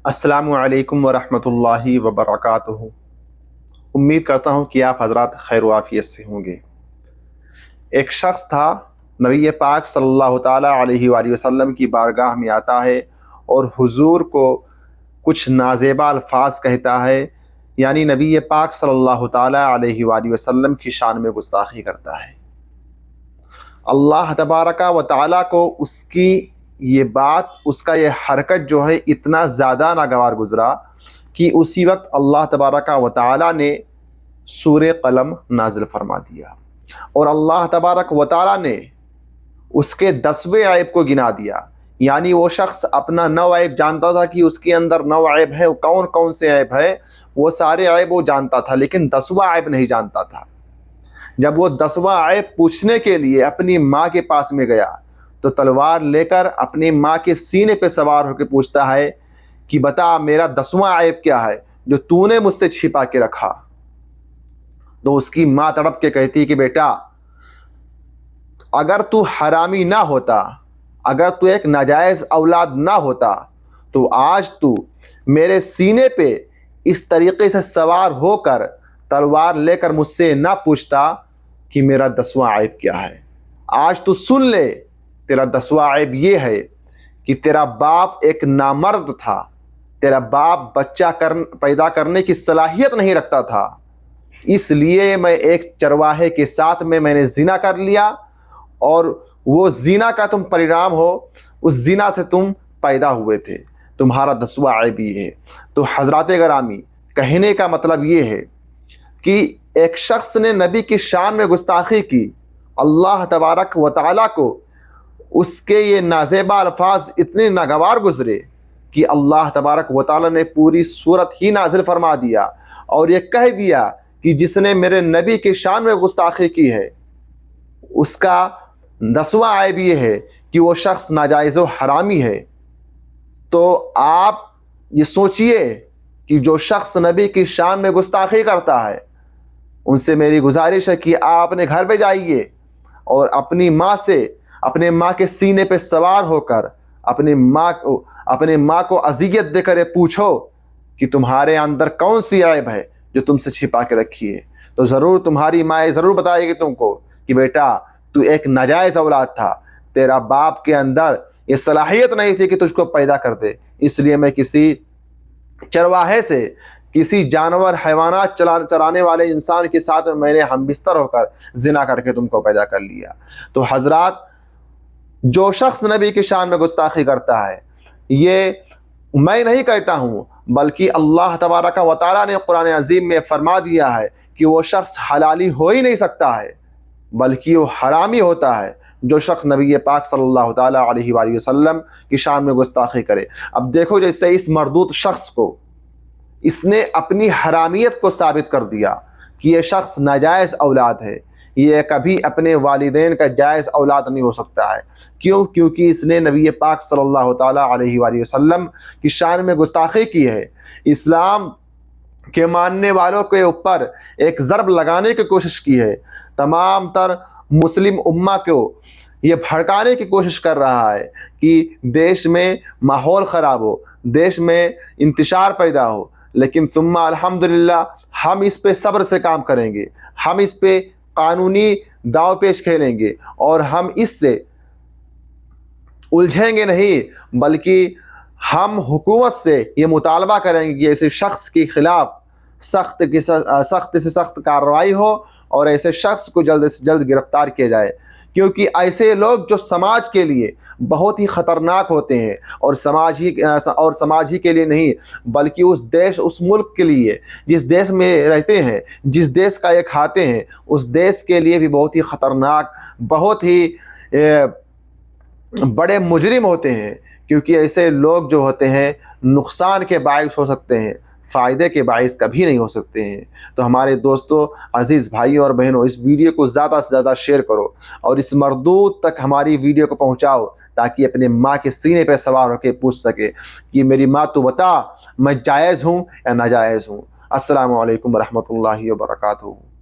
السلام علیکم ورحمۃ اللہ وبرکاتہ۔ امید کرتا ہوں کہ آپ حضرات خیر و عافیت سے ہوں گے۔ ایک شخص تھا، نبی پاک صلی اللہ تعالیٰ علیہ وآلہ وسلم کی بارگاہ میں آتا ہے اور حضور کو کچھ نازیبا الفاظ کہتا ہے، یعنی نبی پاک صلی اللہ تعالیٰ علیہ وآلہ وسلم کی شان میں گستاخی کرتا ہے۔ اللہ تبارک و تعالیٰ کو اس کی یہ بات، اس کا یہ حرکت جو ہے اتنا زیادہ ناگوار گزرا کہ اسی وقت اللہ تبارک و تعالیٰ نے سورہ قلم نازل فرما دیا، اور اللہ تبارک و تعالیٰ نے اس کے 10ویں عیب کو گنا دیا۔ یعنی وہ شخص اپنا 9 عیب جانتا تھا کہ اس کے اندر 9 عیب ہے، کون کون سے عیب ہے، وہ سارے عیب وہ جانتا تھا، لیکن 10واں عیب نہیں جانتا تھا۔ جب وہ 10واں عیب پوچھنے کے لیے اپنی ماں کے پاس میں گیا تو تلوار لے کر اپنی ماں کے سینے پہ سوار ہو کے پوچھتا ہے کہ بتا میرا 10واں عیب کیا ہے جو تو نے مجھ سے چھپا کے رکھا۔ تو اس کی ماں تڑپ کے کہتی ہے کہ بیٹا، اگر تو حرامی نہ ہوتا، اگر تو ایک ناجائز اولاد نہ ہوتا تو آج تو میرے سینے پہ اس طریقے سے سوار ہو کر تلوار لے کر مجھ سے نہ پوچھتا کہ میرا 10واں عیب کیا ہے۔ آج تو سن لے، تیرا 10واں عیب یہ ہے کہ تیرا باپ ایک نامرد تھا، تیرا باپ بچہ پیدا کرنے کی صلاحیت نہیں رکھتا تھا، اس لیے میں ایک چرواہے کے ساتھ میں نے زنا کر لیا، اور وہ زنا کا تم پرینام ہو، اس زنا سے تم پیدا ہوئے تھے، تمہارا 10واں عیب یہ ہے۔ تو حضرات گرامی، کہنے کا مطلب یہ ہے کہ ایک شخص نے نبی کی شان میں گستاخی کی، اللہ تبارک و تعالیٰ کو اس کے یہ نازیبا الفاظ اتنے ناگوار گزرے کہ اللہ تبارک و تعالیٰ نے پوری سورت ہی نازل فرما دیا اور یہ کہہ دیا کہ جس نے میرے نبی کی شان میں گستاخی کی ہے اس کا 10واں عیب یہ ہے کہ وہ شخص ناجائز و حرامی ہے۔ تو آپ یہ سوچئے کہ جو شخص نبی کی شان میں گستاخی کرتا ہے، ان سے میری گزارش ہے کہ آپ اپنے گھر پہ جائیے اور اپنی ماں کے سینے پہ سوار ہو کر اپنی ماں کو اذیت دے کر پوچھو کہ تمہارے اندر کون سی عیب ہے جو تم سے چھپا کے رکھی ہے۔ تو ضرور تمہاری ماں ضرور بتائے گی تم کو کہ بیٹا تو ایک ناجائز اولاد تھا، تیرا باپ کے اندر یہ صلاحیت نہیں تھی کہ تجھ کو پیدا کر دے، اس لیے میں کسی چرواہے سے، کسی جانور حیوانات چرانے والے انسان کے ساتھ میں نے ہم بستر ہو کر زنا کر کے تم کو پیدا کر لیا۔ تو حضرات، جو شخص نبی کی شان میں گستاخی کرتا ہے، یہ میں نہیں کہتا ہوں بلکہ اللہ تبارک و تعالیٰ نے قرآن عظیم میں فرما دیا ہے کہ وہ شخص حلالی ہو ہی نہیں سکتا ہے بلکہ وہ حرامی ہوتا ہے جو شخص نبی پاک صلی اللہ تعالیٰ علیہ وآلہ وسلم کی شان میں گستاخی کرے۔ اب دیکھو، جیسے اس مردود شخص کو اس نے اپنی حرامیت کو ثابت کر دیا کہ یہ شخص ناجائز اولاد ہے، یہ کبھی اپنے والدین کا جائز اولاد نہیں ہو سکتا ہے۔ کیوں؟ کیونکہ اس نے نبی پاک صلی اللہ تعالیٰ علیہ وآلہ وسلم کی شان میں گستاخی کی ہے، اسلام کے ماننے والوں کے اوپر ایک ضرب لگانے کی کوشش کی ہے، تمام تر مسلم امہ کو یہ بھڑکانے کی کوشش کر رہا ہے کہ دیش میں ماحول خراب ہو، دیش میں انتشار پیدا ہو، لیکن ثم الحمدللہ ہم اس پہ صبر سے کام کریں گے، ہم اس پہ قانونی داؤ پیش کھیلیں گے، اور ہم اس سے الجھیں گے نہیں بلکہ ہم حکومت سے یہ مطالبہ کریں گے کہ ایسے شخص کے خلاف سخت سے سخت کارروائی ہو اور ایسے شخص کو جلد سے جلد گرفتار کیا جائے، کیونکہ ایسے لوگ جو سماج کے لیے بہت ہی خطرناک ہوتے ہیں، اور سماج ہی کے لیے نہیں بلکہ اس ملک کے لیے، جس دیش میں رہتے ہیں، جس دیش کا یہ کھاتے ہیں، اس دیش کے لیے بھی بہت ہی خطرناک، بہت ہی بڑے مجرم ہوتے ہیں، کیونکہ ایسے لوگ جو ہوتے ہیں نقصان کے باعث ہو سکتے ہیں، فائدے کے باعث کبھی نہیں ہو سکتے ہیں۔ تو ہمارے دوستوں، عزیز بھائیوں اور بہنوں، اس ویڈیو کو زیادہ سے زیادہ شیئر کرو اور اس مردود تک ہماری ویڈیو کو پہنچاؤ تاکہ اپنے ماں کے سینے پہ سوار ہو کے پوچھ سکے کہ میری ماں تو بتا میں جائز ہوں یا ناجائز ہوں۔ السلام علیکم ورحمۃ اللہ وبرکاتہ۔